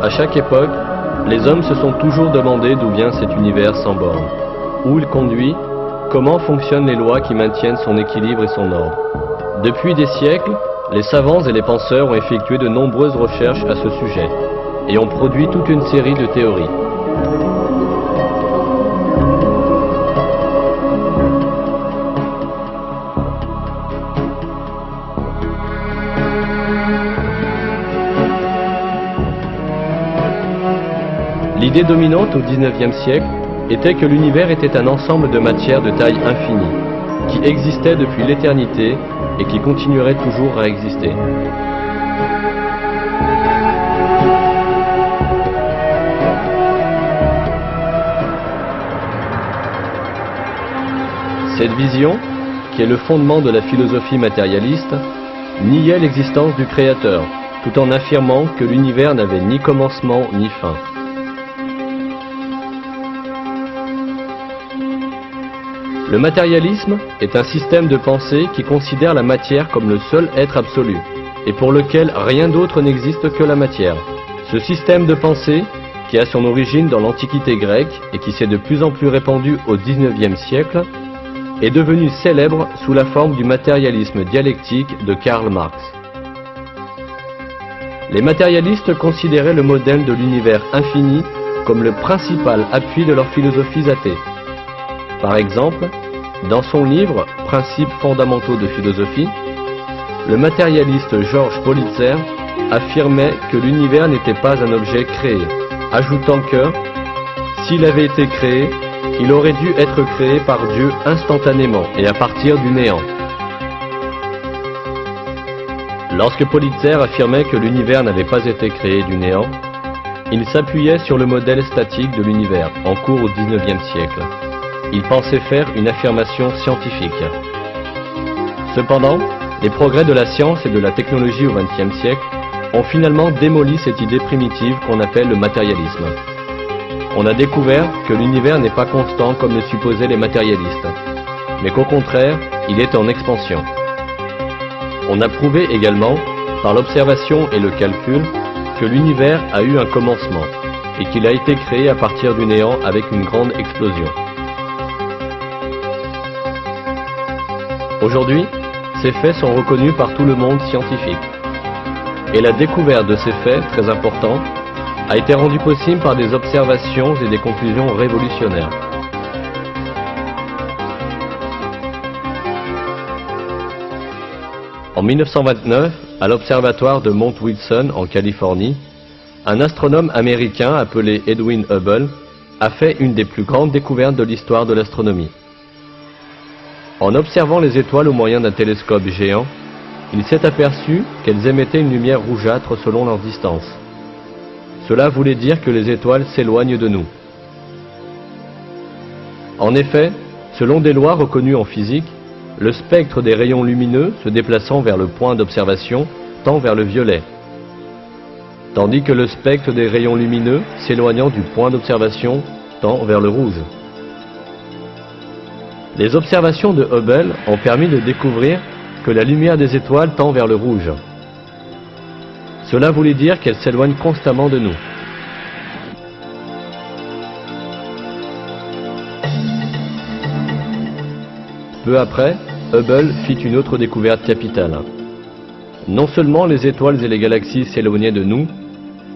À chaque époque, les hommes se sont toujours demandé d'où vient cet univers sans bornes, où il conduit, comment fonctionnent les lois qui maintiennent son équilibre et son ordre. Depuis des siècles, les savants et les penseurs ont effectué de nombreuses recherches à ce sujet et ont produit toute une série de théories. L'idée dominante au XIXe siècle était que l'univers était un ensemble de matière de taille infinie, qui existait depuis l'éternité et qui continuerait toujours à exister. Cette vision, qui est le fondement de la philosophie matérialiste, niait l'existence du Créateur, tout en affirmant que l'univers n'avait ni commencement ni fin. Le matérialisme est un système de pensée qui considère la matière comme le seul être absolu, et pour lequel rien d'autre n'existe que la matière. Ce système de pensée, qui a son origine dans l'Antiquité grecque et qui s'est de plus en plus répandu au XIXe siècle, est devenu célèbre sous la forme du matérialisme dialectique de Karl Marx. Les matérialistes considéraient le modèle de l'univers infini comme le principal appui de leurs philosophies athées. Par exemple, dans son livre « Principes fondamentaux de philosophie », le matérialiste Georges Politzer affirmait que l'univers n'était pas un objet créé, ajoutant que, s'il avait été créé, il aurait dû être créé par Dieu instantanément et à partir du néant. Lorsque Politzer affirmait que l'univers n'avait pas été créé du néant, il s'appuyait sur le modèle statique de l'univers en cours au XIXe siècle. Il pensait faire une affirmation scientifique. Cependant, les progrès de la science et de la technologie au XXe siècle ont finalement démoli cette idée primitive qu'on appelle le matérialisme. On a découvert que l'univers n'est pas constant comme le supposaient les matérialistes, mais qu'au contraire, il est en expansion. On a prouvé également, par l'observation et le calcul, que l'univers a eu un commencement et qu'il a été créé à partir du néant avec une grande explosion. Aujourd'hui, ces faits sont reconnus par tout le monde scientifique. Et la découverte de ces faits, très importants, a été rendue possible par des observations et des conclusions révolutionnaires. En 1929, à l'observatoire de Mount Wilson en Californie, un astronome américain appelé Edwin Hubble a fait une des plus grandes découvertes de l'histoire de l'astronomie. En observant les étoiles au moyen d'un télescope géant, il s'est aperçu qu'elles émettaient une lumière rougeâtre selon leur distance. Cela voulait dire que les étoiles s'éloignent de nous. En effet, selon des lois reconnues en physique, le spectre des rayons lumineux se déplaçant vers le point d'observation tend vers le violet, tandis que le spectre des rayons lumineux s'éloignant du point d'observation tend vers le rouge. Les observations de Hubble ont permis de découvrir que la lumière des étoiles tend vers le rouge. Cela voulait dire qu'elles s'éloignent constamment de nous. Peu après, Hubble fit une autre découverte capitale. Non seulement les étoiles et les galaxies s'éloignaient de nous,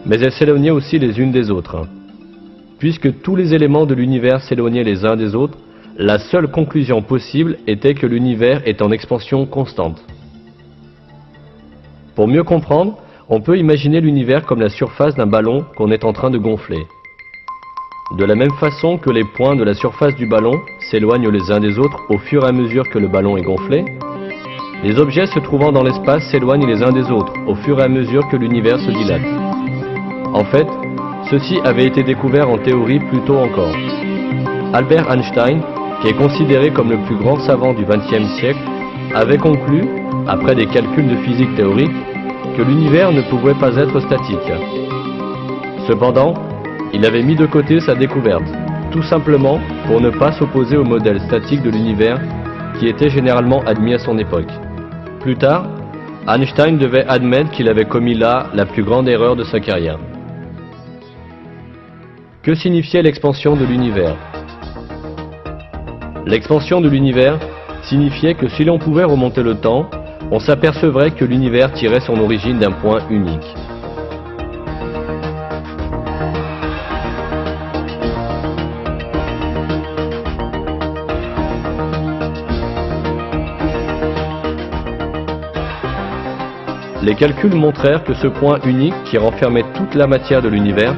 mais elles s'éloignaient aussi les unes des autres. Puisque tous les éléments de l'univers s'éloignaient les uns des autres, la seule conclusion possible était que l'univers est en expansion constante. Pour mieux comprendre, on peut imaginer l'univers comme la surface d'un ballon qu'on est en train de gonfler. De la même façon que les points de la surface du ballon s'éloignent les uns des autres au fur et à mesure que le ballon est gonflé, les objets se trouvant dans l'espace s'éloignent les uns des autres au fur et à mesure que l'univers se dilate. En fait, ceci avait été découvert en théorie plus tôt encore. Albert Einstein, qui est considéré comme le plus grand savant du XXe siècle, avait conclu, après des calculs de physique théorique, que l'univers ne pouvait pas être statique. Cependant, il avait mis de côté sa découverte, tout simplement pour ne pas s'opposer au modèle statique de l'univers qui était généralement admis à son époque. Plus tard, Einstein devait admettre qu'il avait commis là la plus grande erreur de sa carrière. Que signifiait l'expansion de l'univers? L'expansion de l'univers signifiait que si l'on pouvait remonter le temps, on s'apercevrait que l'univers tirait son origine d'un point unique. Les calculs montrèrent que ce point unique qui renfermait toute la matière de l'univers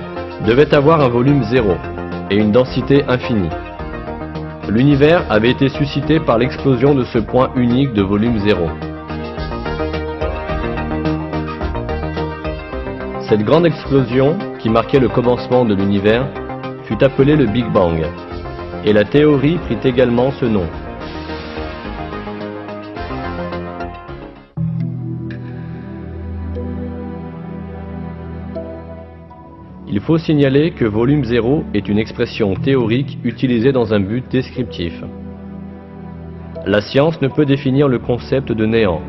devait avoir un volume zéro et une densité infinie. L'univers avait été suscité par l'explosion de ce point unique de volume zéro. Cette grande explosion, qui marquait le commencement de l'univers, fut appelée le Big Bang, et la théorie prit également ce nom. Il faut signaler que volume zéro est une expression théorique utilisée dans un but descriptif. La science ne peut définir le concept de néant,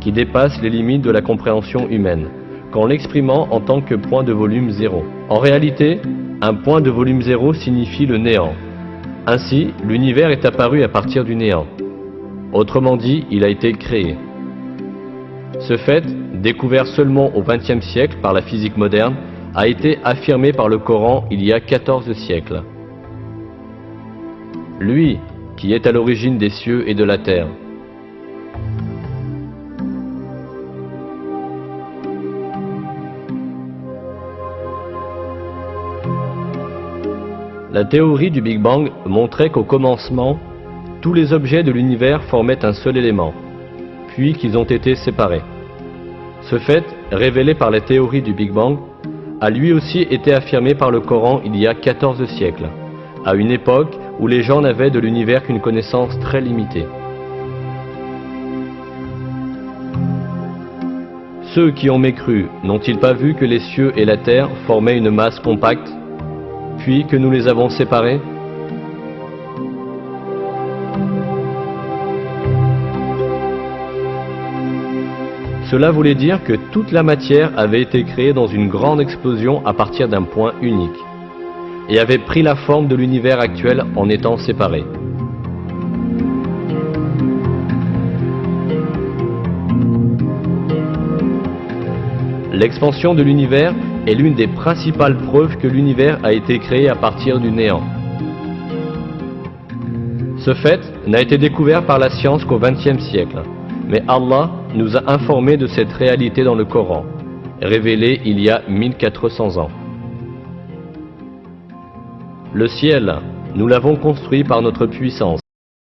qui dépasse les limites de la compréhension humaine, qu'en l'exprimant en tant que point de volume zéro. En réalité, un point de volume zéro signifie le néant. Ainsi, l'univers est apparu à partir du néant. Autrement dit, il a été créé. Ce fait, découvert seulement au XXe siècle par la physique moderne, a été affirmé par le Coran il y a 14 siècles. Lui, qui est à l'origine des cieux et de la terre. La théorie du Big Bang montrait qu'au commencement, tous les objets de l'univers formaient un seul élément, puis qu'ils ont été séparés. Ce fait, révélé par la théorie du Big Bang, a lui aussi été affirmé par le Coran il y a 14 siècles, à une époque où les gens n'avaient de l'univers qu'une connaissance très limitée. Ceux qui ont mécru n'ont-ils pas vu que les cieux et la terre formaient une masse compacte, puis que nous les avons séparés? Cela voulait dire que toute la matière avait été créée dans une grande explosion à partir d'un point unique, et avait pris la forme de l'univers actuel en étant séparée. L'expansion de l'univers est l'une des principales preuves que l'univers a été créé à partir du néant. Ce fait n'a été découvert par la science qu'au XXe siècle, mais Allah nous a informés de cette réalité dans le Coran, révélé il y a 1400 ans. Le ciel, nous l'avons construit par notre puissance.